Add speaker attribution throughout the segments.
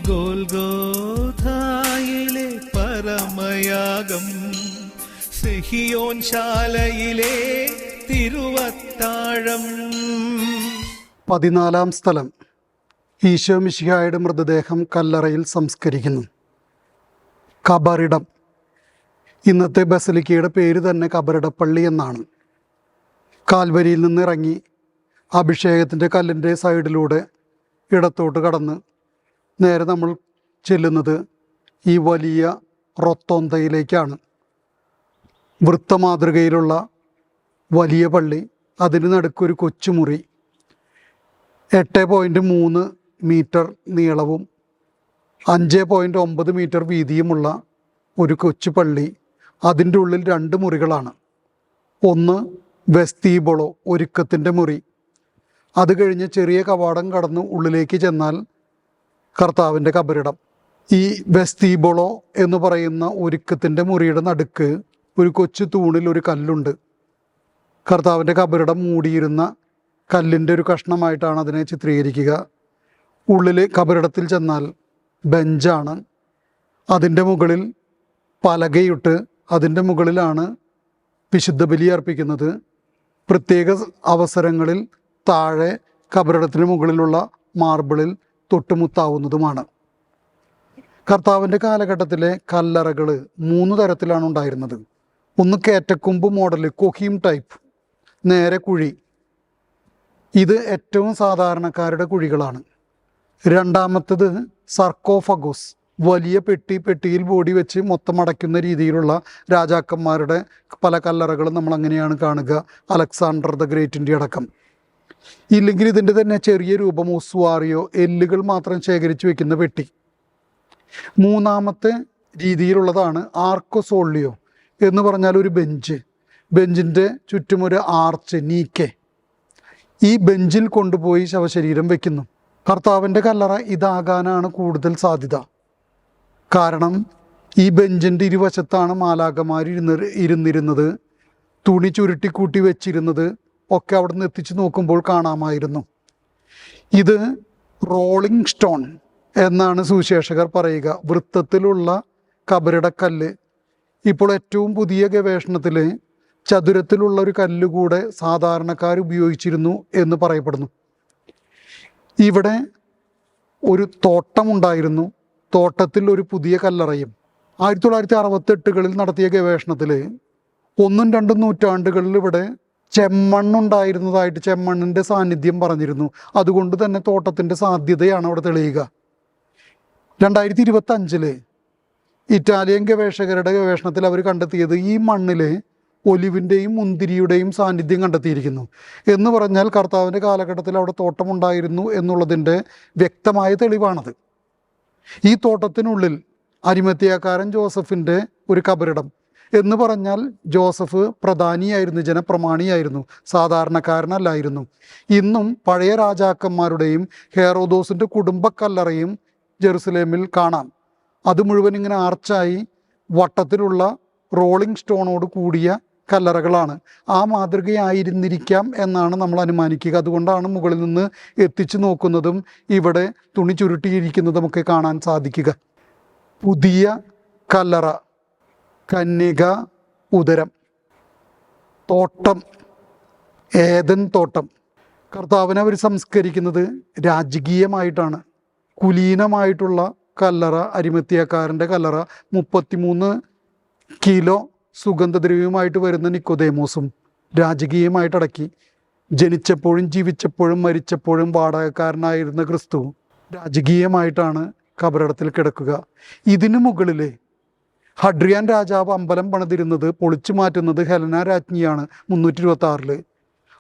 Speaker 1: ഗോൽഗോഥായിലെ പരമയാഗം, സിഹിയോൻ ശാലയിലെ തിരുവത്താഴം.
Speaker 2: 14 സ്ഥലം. ഈശോ മിശിഹായുടെ മൃതദേഹം കല്ലറയിൽ സംസ്കരിക്കുന്നു. കബറിടം. ഇന്നത്തെ ബസലിക്കയുടെ പേര് തന്നെ കബറിടപ്പള്ളി എന്നാണ്. കാൽവരിയിൽ നിന്ന് ഇറങ്ങി അഭിഷേകത്തിൻ്റെ കല്ലിൻ്റെ സൈഡിലൂടെ ഇടത്തോട്ട് കടന്ന് നേരെ നമ്മൾ ചെല്ലുന്നത് ഈ വലിയ റൊത്തോന്തയിലേക്കാണ്. വൃത്തമാതൃകയിലുള്ള വലിയ പള്ളി, അതിന് നടുക്കൊരു കൊച്ചുമുറി, 8.3 മീറ്റർ നീളവും 5.9 മീറ്റർ വീതിയുമുള്ള ഒരു കൊച്ചു പള്ളി. അതിൻ്റെ ഉള്ളിൽ 2 മുറികളാണ്. ഒന്ന് വെസ്തീബോളോ, ഒരുക്കത്തിൻ്റെ മുറി. അത് കഴിഞ്ഞ് ചെറിയ കവാടം കടന്ന് ഉള്ളിലേക്ക് ചെന്നാൽ കർത്താവിൻ്റെ കബറിടം. ഈ വെസ്തീബോളോ എന്ന് പറയുന്ന ഒരുക്കത്തിൻ്റെ മുറിയുടെ നടുക്ക് ഒരു കൊച്ചു തൂണിൽ ഒരു കല്ലുണ്ട്. കർത്താവിൻ്റെ കബറിടം മൂടിയിരുന്ന കല്ലിൻ്റെ ഒരു കഷ്ണമായിട്ടാണ് അതിനെ ചിത്രീകരിക്കുക. ഉള്ളിൽ കബറിടത്തിൽ ചെന്നാൽ ബെഞ്ചാണ്. അതിൻ്റെ മുകളിൽ പലകയിട്ട് അതിൻ്റെ മുകളിലാണ് വിശുദ്ധ ബലി അർപ്പിക്കുന്നത്. പ്രത്യേക അവസരങ്ങളിൽ താഴെ കബറിടത്തിന് മുകളിലുള്ള മാർബിളിൽ തൊട്ടുമുത്താവുന്നതുമാണ്. കർത്താവിൻ്റെ കാലഘട്ടത്തിലെ കല്ലറകൾ 3 തരത്തിലാണ് ഉണ്ടായിരുന്നത്. ഒന്ന് കേറ്റക്കൊമ്പ് മോഡൽ, കൊഹീം ടൈപ്പ്, നേരെ കുഴി. ഇത് ഏറ്റവും സാധാരണക്കാരുടെ കുഴികളാണ്. രണ്ടാമത്തേത് സർക്കോഫഗോസ്, വലിയ പെട്ടിയിൽ ബോഡി വെച്ച് മൊത്തം അടയ്ക്കുന്ന രീതിയിലുള്ള രാജാക്കന്മാരുടെ പല കല്ലറകളും നമ്മൾ അങ്ങനെയാണ് കാണുക, അലക്സാണ്ടർ ദ ഗ്രേറ്റിൻ്റെ അടക്കം. ഇല്ലെങ്കിൽ ഇതിൻ്റെ തന്നെ ചെറിയ രൂപം ഒസ്വാറിയോ, എല്ലുകൾ മാത്രം ശേഖരിച്ച് വെക്കുന്ന പെട്ടി. മൂന്നാമത്തെ രീതിയിലുള്ളതാണ് ആർക്കോസോളിയോ എന്ന് പറഞ്ഞാൽ ഒരു ബെഞ്ചിൻ്റെ ചുറ്റും ഒരു ആർച്ച്, നീക്കെ. ഈ ബെഞ്ചിൽ കൊണ്ടുപോയി ശവശരീരം വെക്കുന്നു. കർത്താവിൻ്റെ കല്ലറ ഇതാകാനാണ് കൂടുതൽ സാധ്യത. കാരണം ഈ ബെഞ്ചിൻ്റെ ഇരുവശത്താണ് മാലാഖമാർ ഇരുന്നിരുന്നത്. തുണി ചുരുട്ടിക്കൂട്ടി വെച്ചിരുന്നത് ഒക്കെ അവിടെ നിന്ന് എത്തിച്ച് നോക്കുമ്പോൾ കാണാമായിരുന്നു. ഇത് റോളിംഗ് സ്റ്റോൺ എന്നാണ് സുവിശേഷകർ പറയുക, വൃത്തത്തിലുള്ള കബറിടക്കല്ല്. ഇപ്പോൾ ഏറ്റവും പുതിയ ഗവേഷണത്തിൽ ചതുരത്തിലുള്ള ഒരു കല്ലുകൂടെ സാധാരണക്കാർ ഉപയോഗിച്ചിരുന്നു എന്ന് പറയപ്പെടുന്നു. ഇവിടെ ഒരു തോട്ടമുണ്ടായിരുന്നു. തോട്ടത്തിൽ ഒരു പുതിയ കല്ലറയും. 1968കളിൽ നടത്തിയ ഗവേഷണത്തിൽ 1-2 നൂറ്റാണ്ടുകളിൽ ഇവിടെ ചെമ്മണ്ണുണ്ടായിരുന്നതായിട്ട്, ചെമ്മണ്ണിൻ്റെ സാന്നിധ്യം പറഞ്ഞിരുന്നു. അതുകൊണ്ട് തന്നെ തോട്ടത്തിൻ്റെ സാധ്യതയാണ് അവിടെ തെളിയുക. 2025 ഇറ്റാലിയൻ ഗവേഷകരുടെ ഗവേഷണത്തിൽ അവർ കണ്ടെത്തിയത് ഈ മണ്ണിൽ ഒലിവിൻ്റെയും മുന്തിരിയുടെയും സാന്നിധ്യം കണ്ടെത്തിയിരിക്കുന്നു. എന്ന് പറഞ്ഞാൽ കർത്താവിൻ്റെ കാലഘട്ടത്തിൽ അവിടെ തോട്ടമുണ്ടായിരുന്നു എന്നുള്ളതിൻ്റെ വ്യക്തമായ തെളിവാണത്. ഈ തോട്ടത്തിനുള്ളിൽ അരിമത്യാക്കാരൻ ജോസഫിൻ്റെ ഒരു കബറിടം. എന്ന് പറഞ്ഞാൽ ജോസഫ് പ്രധാനിയായിരുന്നു, ജനപ്രമാണിയായിരുന്നു, സാധാരണക്കാരനല്ലായിരുന്നു. ഇന്നും പഴയ രാജാക്കന്മാരുടെയും ഹെറോദോസിൻ്റെ കുടുംബക്കല്ലറയും ജെറുസലേമിൽ കാണാം. അത് മുഴുവൻ ഇങ്ങനെ ആർച്ചായി വട്ടത്തിലുള്ള റോളിംഗ് സ്റ്റോണോട് കൂടിയ കല്ലറകളാണ്. ആ മാതൃകയായിരുന്നിരിക്കാം എന്നാണ് നമ്മൾ അനുമാനിക്കുക. അതുകൊണ്ടാണ് മുകളിൽ നിന്ന് എത്തിച്ചു നോക്കുന്നതും ഇവിടെ തുണി ചുരുട്ടിയിരിക്കുന്നതുമൊക്കെ കാണാൻ സാധിക്കുക. പുതിയ കല്ലറ, കന്യക ഉദരം, തോട്ടം, ഏദൻ തോട്ടം. കർത്താവിനെ അവർ സംസ്കരിക്കുന്നത് രാജകീയമായിട്ടാണ്. കുലീനമായിട്ടുള്ള കല്ലറ, അരിമത്യാക്കാരൻ്റെ കല്ലറ, 33 കിലോ സുഗന്ധദ്രവ്യവുമായിട്ട് വരുന്ന നിക്കോദേമോസും രാജകീയമായിട്ടടക്കി. ജനിച്ചപ്പോഴും ജീവിച്ചപ്പോഴും മരിച്ചപ്പോഴും വാടകക്കാരനായിരുന്ന ക്രിസ്തു രാജകീയമായിട്ടാണ് കബറിടത്തിൽ കിടക്കുക. ഇതിനു മുകളിൽ ഹഡ്രിയാൻ രാജാവ് അമ്പലം പണിതിരുന്നത് പൊളിച്ചു മാറ്റുന്നത് ഹെലന രാജ്ഞിയാണ് 326.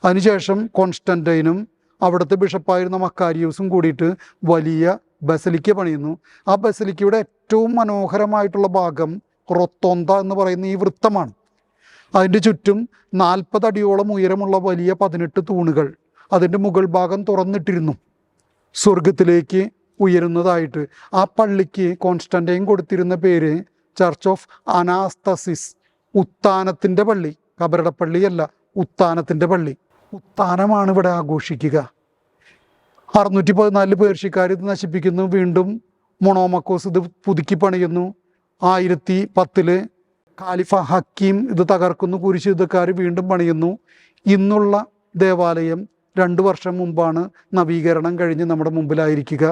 Speaker 2: അതിനുശേഷം കോൺസ്റ്റന്റൈനും അവിടുത്തെ ബിഷപ്പായിരുന്ന മക്കാരിയൂസും കൂടിയിട്ട് വലിയ ബസലിക്ക പണിയുന്നു. ആ ബസലിക്കയുടെ ഏറ്റവും മനോഹരമായിട്ടുള്ള ഭാഗം റൊത്തോന്ത എന്ന് പറയുന്ന ഈ വൃത്തമാണ്. അതിൻ്റെ ചുറ്റും 40 അടിയോളം ഉയരമുള്ള വലിയ 18 തൂണുകൾ. അതിൻ്റെ മുകൾ ഭാഗം തുറന്നിട്ടിരുന്നു സ്വർഗത്തിലേക്ക് ഉയരുന്നതായിട്ട്. ആ പള്ളിക്ക് കോൺസ്റ്റന്റൈൻ കൊടുത്തിരുന്ന പേര് ചർച്ച് ഓഫ് അനാസ്തസിസ്, ഉത്താനത്തിൻ്റെ പള്ളി. കബറിടപ്പള്ളിയല്ല, ഉത്താനത്തിൻ്റെ പള്ളി. ഉത്താനമാണ് ഇവിടെ ആഘോഷിക്കുക. 614 പേർഷ്യക്കാർ ഇത് നശിപ്പിക്കുന്നു. വീണ്ടും മൊണോമക്കോസ് ഇത് പുതുക്കി പണിയുന്നു. 1010 ഖാലിഫ ഹക്കീം ഇത് തകർക്കുന്നു. കുരിശ് യുദ്ധക്കാർ വീണ്ടും പണിയുന്നു. ഇന്നുള്ള ദേവാലയം 2 വർഷം മുമ്പാണ് നവീകരണം കഴിഞ്ഞ് നമ്മുടെ മുമ്പിലായിരിക്കുക.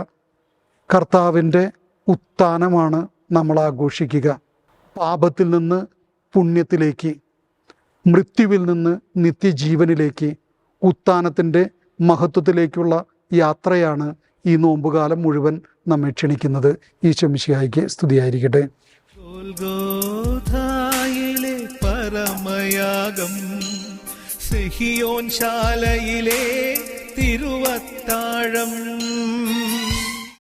Speaker 2: കർത്താവിൻ്റെ ഉത്ഥാനമാണ് നമ്മൾ ആഘോഷിക്കുക. പാപത്തിൽ നിന്ന് പുണ്യത്തിലേക്ക്, മൃത്യുവിൽ നിന്ന് നിത്യജീവനിലേക്ക്, ഉത്ഥാനത്തിൻ്റെ മഹത്വത്തിലേക്കുള്ള യാത്രയാണ് ഈ നോമ്പുകാലം മുഴുവൻ നമ്മെ ക്ഷണിക്കുന്നത്. ഈശോ മിശിഹായ്ക്ക് സ്തുതിയായിരിക്കട്ടെ.
Speaker 1: ഗോൽഗോഥായിലെ പരമയാഗം, സിഹിയോൻ ശാലയിലെ തിരുവത്താഴം.